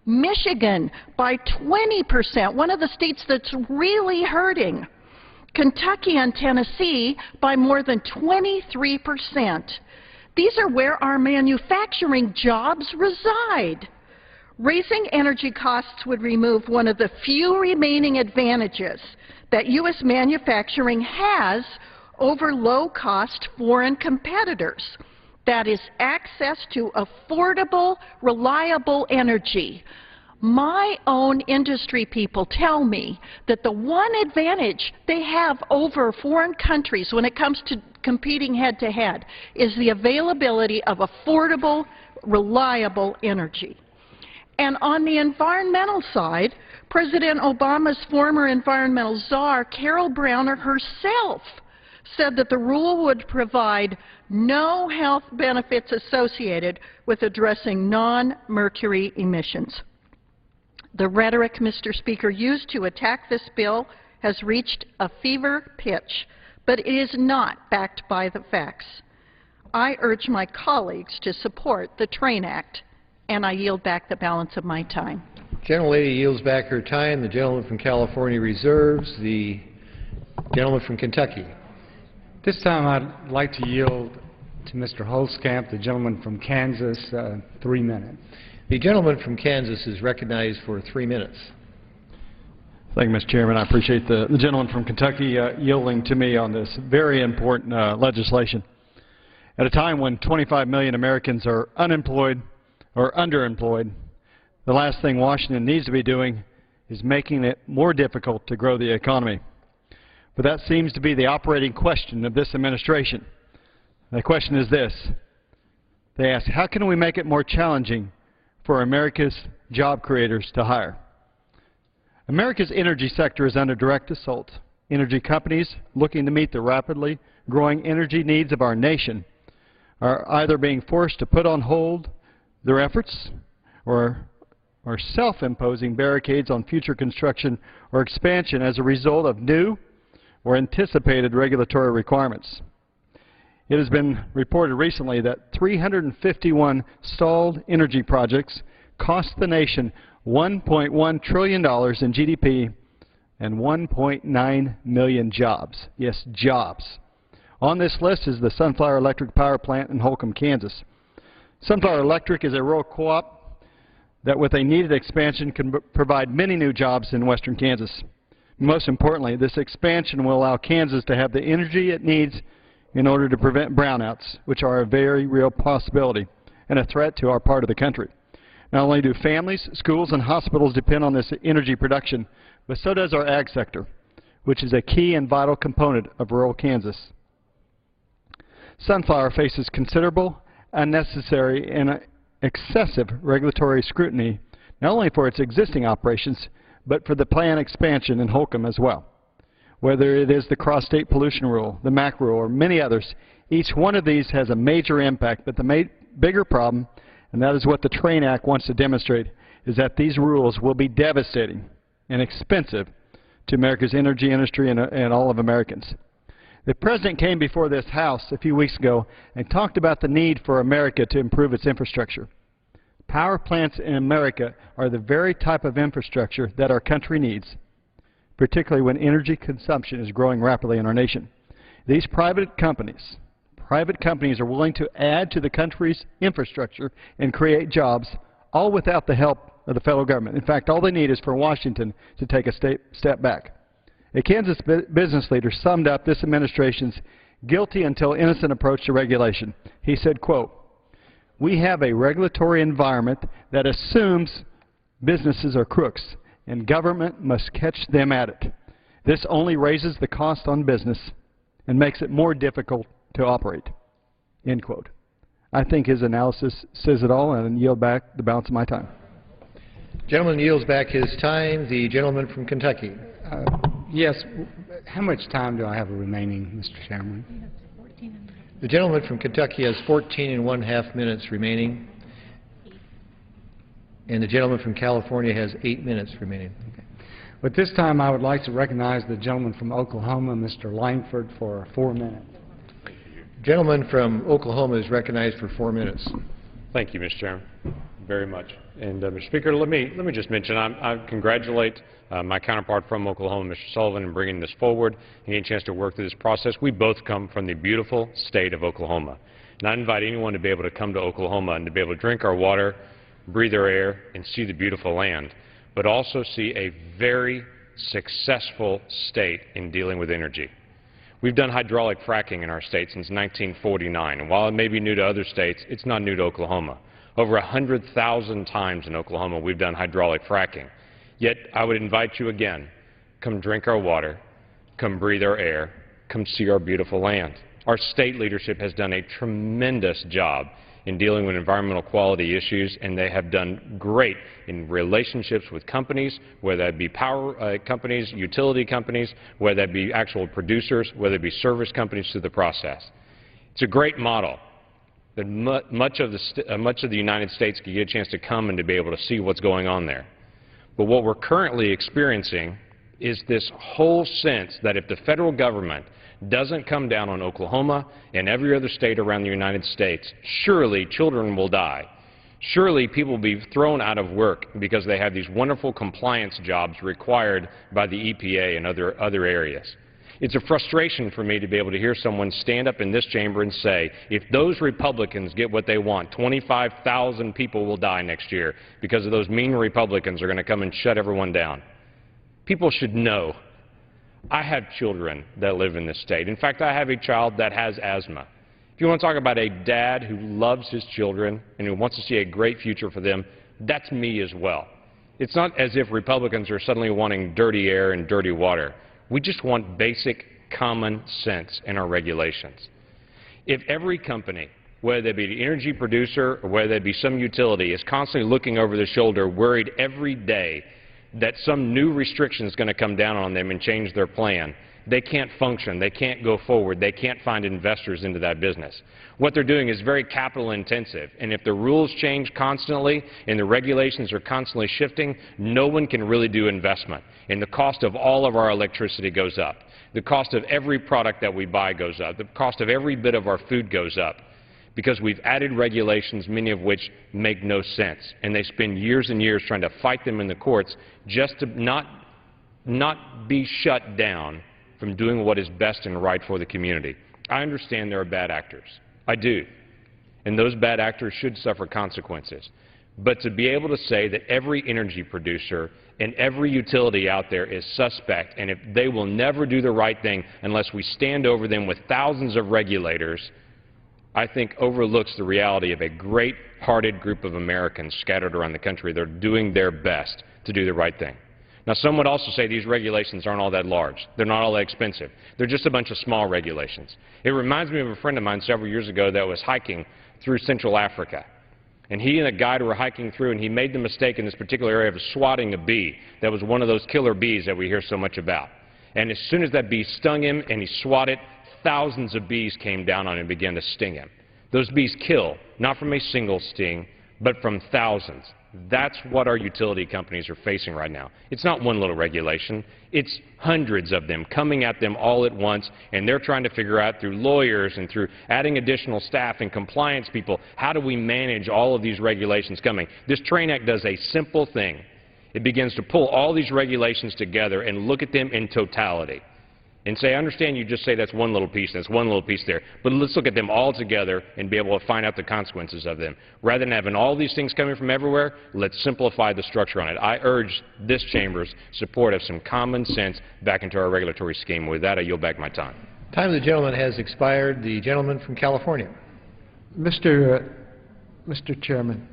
Michigan by 20%, one of the states that's really hurting. Kentucky and Tennessee by more than 23%. These are where our manufacturing jobs reside. Raising energy costs would remove one of the few remaining advantages that U.S. manufacturing has over low-cost foreign competitors. That is access to affordable, reliable energy. My own industry people tell me that the one advantage they have over foreign countries when it comes to competing head-to-head is the availability of affordable, reliable energy. And on the environmental side, President Obama's former environmental czar, Carol Browner herself, said that the rule would provide no health benefits associated with addressing non-mercury emissions. The rhetoric, Mr. Speaker, used to attack this bill has reached a fever pitch, but it is not backed by the facts. I urge my colleagues to support the TRAIN Act, and I yield back the balance of my time. Gentlelady yields back her time. The gentleman from California reserves. The gentleman from Kentucky. This time I'd like to yield to Mr. HUELSKAMP, the gentleman from Kansas, 3 minutes. The gentleman from Kansas is recognized for 3 minutes. Thank you, Mr. Chairman. I appreciate the gentleman from Kentucky yielding to me on this very important legislation. At a time when 25 million Americans are unemployed, or underemployed, the last thing Washington needs to be doing is making it more difficult to grow the economy. But that seems to be the operating question of this administration. The question is this. They ask, how can we make it more challenging for America's job creators to hire? America's energy sector is under direct assault. Energy companies looking to meet the rapidly growing energy needs of our nation are either being forced to put on hold their efforts or self-imposing barricades on future construction or expansion as a result of new or anticipated regulatory requirements. It has been reported recently that 351 stalled energy projects cost the nation $1.1 trillion in GDP and 1.9 million jobs. Yes, jobs. On this list is the Sunflower Electric Power Plant in Holcomb, Kansas. Sunflower Electric is a rural co-op that with a needed expansion can provide many new jobs in western Kansas. Most importantly, this expansion will allow Kansas to have the energy it needs in order to prevent brownouts, which are a very real possibility and a threat to our part of the country. Not only do families, schools, and hospitals depend on this energy production, but so does our ag sector, which is a key and vital component of rural Kansas. Sunflower faces considerable, unnecessary, and excessive regulatory scrutiny, not only for its existing operations, but for the planned expansion in Holcomb as well. Whether it is the cross-state pollution rule, the MAC rule, or many others, each one of these has a major impact, but the bigger problem, and that is what the TRAIN Act wants to demonstrate, is that these rules will be devastating and expensive to America's energy industry and all of Americans. The President came before this House a few weeks ago and talked about the need for America to improve its infrastructure. Power plants in America are the very type of infrastructure that our country needs, particularly when energy consumption is growing rapidly in our nation. These private companies are willing to add to the country's infrastructure and create jobs, all without the help of the federal government. In fact, all they need is for Washington to take a step back. A Kansas business leader summed up this administration's guilty until innocent approach to regulation. He said, quote, "We have a regulatory environment that assumes businesses are crooks, and government must catch them at it. This only raises the cost on business and makes it more difficult to operate." End quote. I think his analysis says it all, and I yield back the balance of my time. Gentleman yields back his time. The gentleman from Kentucky. Yes. How much time do I have remaining, Mr. Chairman? The gentleman from Kentucky has 14½ minutes remaining. And the gentleman from California has 8 minutes remaining. Okay. But this time I would like to recognize the gentleman from Oklahoma, Mr. LANKFORD, for 4 minutes. The gentleman from Oklahoma is recognized for 4 minutes. Thank you, Mr. Chairman, very much. And Mr. Speaker, let me just mention I congratulate my counterpart from Oklahoma, Mr. Sullivan, in bringing this forward and getting a chance to work through this process. We both come from the beautiful state of Oklahoma. And I invite anyone to be able to come to Oklahoma and to be able to drink our water, breathe our air, and see the beautiful land, but also see a very successful state in dealing with energy. We've done hydraulic fracking in our state since 1949, and while it may be new to other states, it's not new to Oklahoma. Over 100,000 times in Oklahoma we've done hydraulic fracking. Yet I would invite you again, come drink our water, come breathe our air, come see our beautiful land. Our state leadership has done a tremendous job in dealing with environmental quality issues, and they have done great in relationships with companies, whether that be power companies, utility companies, whether that be actual producers, whether it be service companies through the process. It's a great model that much of the United States can get a chance to come and to be able to see what's going on there. But what we're currently experiencing is this whole sense that if the federal government doesn't come down on Oklahoma and every other state around the United States, surely children will die. Surely people will be thrown out of work because they have these wonderful compliance jobs required by the EPA and other areas. It's a frustration for me to be able to hear someone stand up in this chamber and say, if those Republicans get what they want, 25,000 people will die next year because of those mean Republicans are going to come and shut everyone down. People should know. I have children that live in this state. In fact, I have a child that has asthma. If you want to talk about a dad who loves his children and who wants to see a great future for them, that's me as well. It's not as if Republicans are suddenly wanting dirty air and dirty water. We just want basic common sense in our regulations. If every company, whether they be an energy producer or whether they be some utility, is constantly looking over their shoulder, worried every day that some new restriction is going to come down on them and change their plan, they can't function, they can't go forward, they can't find investors into that business. What they're doing is very capital intensive, and if the rules change constantly and the regulations are constantly shifting, no one can really do investment. And the cost of all of our electricity goes up. The cost of every product that we buy goes up. The cost of every bit of our food goes up because we've added regulations, many of which make no sense. And they spend years and years trying to fight them in the courts just to not be shut down from doing what is best and right for the community. I understand there are bad actors. I do. And those bad actors should suffer consequences. But to be able to say that every energy producer and every utility out there is suspect and if they will never do the right thing unless we stand over them with thousands of regulators, I think overlooks the reality of a great-hearted group of Americans scattered around the country that are doing their best to do the right thing. Now, some would also say these regulations aren't all that large. They're not all that expensive. They're just a bunch of small regulations. It reminds me of a friend of mine several years ago that was hiking through Central Africa. And he and a guide were hiking through, and he made the mistake in this particular area of swatting a bee that was one of those killer bees that we hear so much about. And as soon as that bee stung him and he swatted, thousands of bees came down on him and began to sting him. Those bees kill, not from a single sting, but from thousands. That's what our utility companies are facing right now. It's not one little regulation. It's hundreds of them coming at them all at once, and they're trying to figure out through lawyers and through adding additional staff and compliance people, how do we manage all of these regulations coming? This TRAIN Act does a simple thing. It begins to pull all these regulations together and look at them in totality and say, I understand you just say that's one little piece, that's one little piece there, but let's look at them all together and be able to find out the consequences of them. Rather than having all these things coming from everywhere, let's simplify the structure on it. I urge this Chamber's support of some common sense back into our regulatory scheme. With that, I yield back my time. Time of the gentleman has expired. The gentleman from California. Mr. Chairman,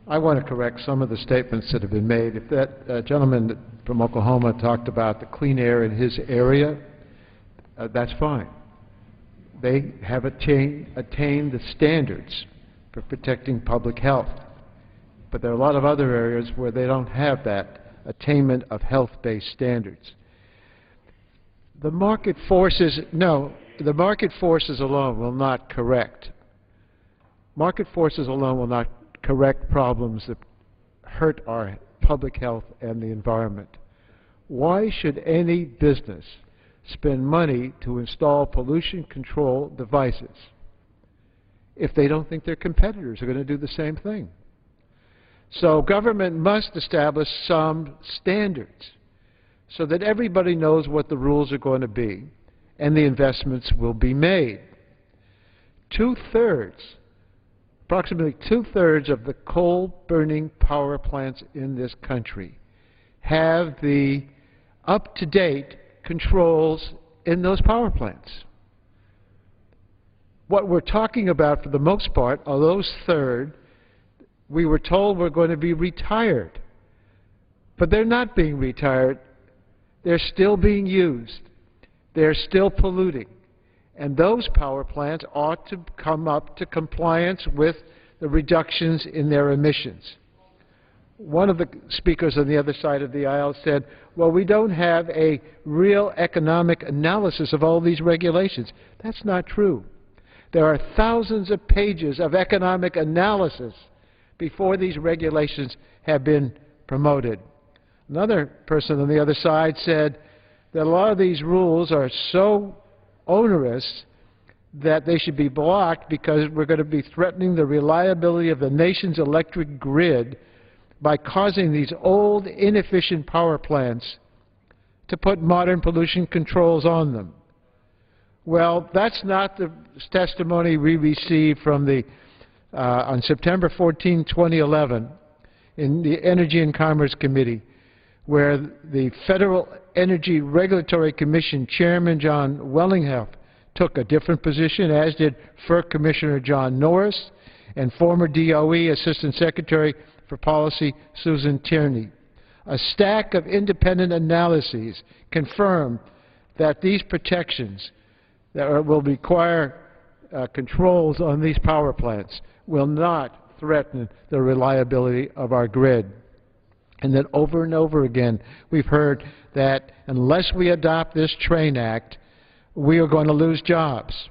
I want to correct some of the statements that have been made. If that gentleman from Oklahoma talked about the clean air in his area, that's fine. They have attained the standards for protecting public health. But there are a lot of other areas where they don't have that attainment of health-based standards. The market forces, the market forces alone will not correct. Market forces alone will not correct problems that hurt our public health and the environment. Why should any business spend money to install pollution control devices if they don't think their competitors are going to do the same thing? So government must establish some standards so that everybody knows what the rules are going to be and the investments will be made. Approximately two-thirds of the coal-burning power plants in this country have the up-to-date controls in those power plants. What we're talking about for the most part are those third we were told were going to be retired. But they're not being retired. They're still being used. They're still polluting. And those power plants ought to come up to compliance with the reductions in their emissions. One of the speakers on the other side of the aisle said, well, we don't have a real economic analysis of all these regulations. That's not true. There are thousands of pages of economic analysis before these regulations have been promoted. Another person on the other side said that a lot of these rules are so onerous that they should be blocked because we're going to be threatening the reliability of the nation's electric grid by causing these old, inefficient power plants to put modern pollution controls on them. Well, that's not the testimony we received from the on September 14, 2011, in the Energy and Commerce Committee, where the Federal Energy Regulatory Commission Chairman John Wellinghoff took a different position, as did FERC Commissioner John Norris and former DOE Assistant Secretary for Policy Susan Tierney. A stack of independent analyses confirm that these protections that will require controls on these power plants will not threaten the reliability of our grid. And then over and over again, we've heard that unless we adopt this TRAIN Act, we are going to lose jobs.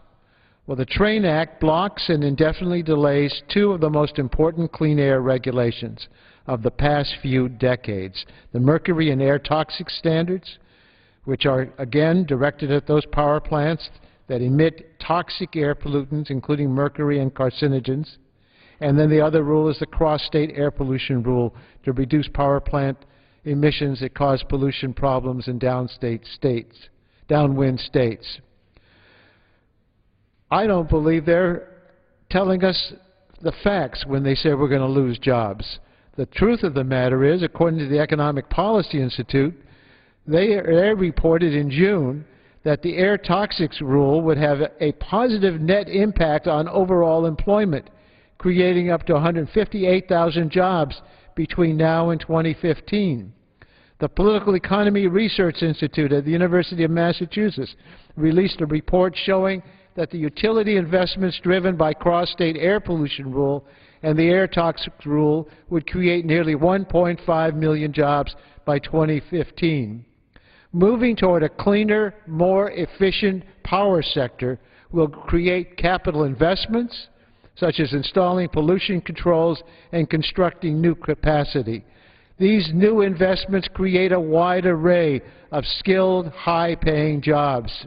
Well, the TRAIN Act blocks and indefinitely delays two of the most important clean air regulations of the past few decades: the mercury and air toxic standards, which are, again, directed at those power plants that emit toxic air pollutants, including mercury and carcinogens. And then the other rule is the cross-state air pollution rule to reduce power plant emissions that cause pollution problems in downwind states. I don't believe they're telling us the facts when they say we're going to lose jobs. The truth of the matter is, according to the Economic Policy Institute, they reported in June that the air toxics rule would have a positive net impact on overall employment, creating up to 158,000 jobs between now and 2015. The Political Economy Research Institute at the University of Massachusetts released a report showing that the utility investments driven by cross-state air pollution rule and the air toxics rule would create nearly 1.5 million jobs by 2015. Moving toward a cleaner, more efficient power sector will create capital investments, such as installing pollution controls and constructing new capacity. These new investments create a wide array of skilled, high-paying jobs.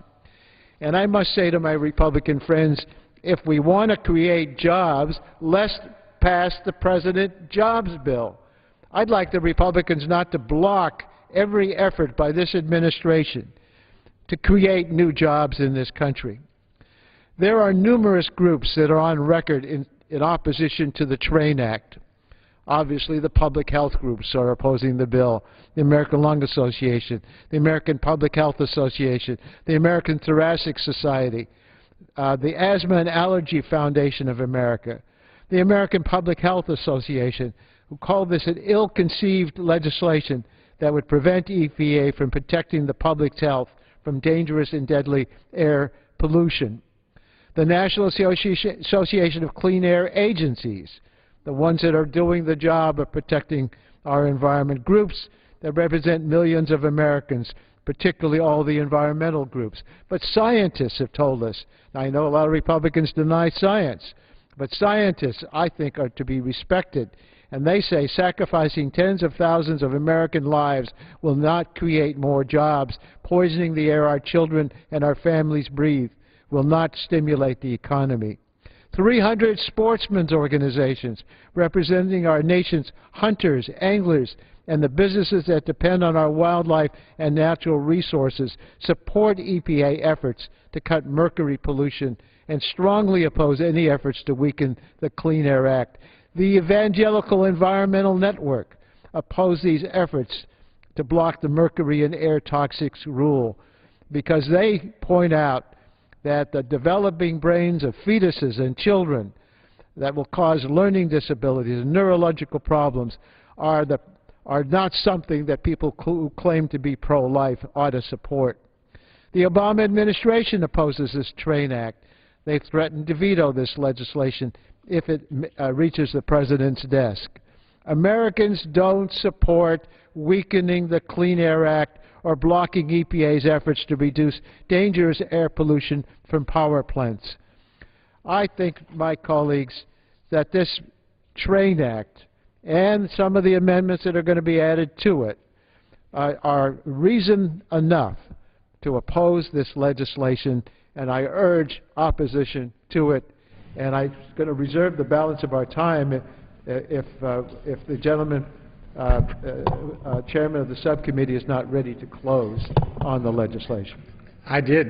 And I must say to my Republican friends, if we want to create jobs, let's pass the President Jobs Bill. I'd like the Republicans not to block every effort by this administration to create new jobs in this country. There are numerous groups that are on record in opposition to the TRAIN Act. Obviously, the public health groups are opposing the bill: the American Lung Association, the American Public Health Association, the American Thoracic Society, the Asthma and Allergy Foundation of America, the American Public Health Association, who call this an ill-conceived legislation that would prevent EPA from protecting the public's health from dangerous and deadly air pollution. The National Association of Clean Air Agencies, the ones that are doing the job of protecting our environment, groups that represent millions of Americans, particularly all the environmental groups. But scientists have told us, now I know a lot of Republicans deny science, but scientists, I think, are to be respected. And they say sacrificing tens of thousands of American lives will not create more jobs. Poisoning the air our children and our families breathe will not stimulate the economy. 300 sportsmen's organizations representing our nation's hunters, anglers, and the businesses that depend on our wildlife and natural resources support EPA efforts to cut mercury pollution and strongly oppose any efforts to weaken the Clean Air Act. The Evangelical Environmental Network oppose these efforts to block the mercury and air toxics rule because they point out that the developing brains of fetuses and children that will cause learning disabilities and neurological problems are not something that people who claim to be pro-life ought to support. The Obama administration opposes this TRAIN Act. They threatened to veto this legislation if it reaches the President's desk. Americans don't support weakening the Clean Air Act or blocking EPA's efforts to reduce dangerous air pollution from power plants. I think, my colleagues, that this TRAIN Act and some of the amendments that are going to be added to it are reason enough to oppose this legislation, and I urge opposition to it. And I'm going to reserve the balance of our time if the gentleman, chairman of the subcommittee, is not ready to close on the legislation. I did.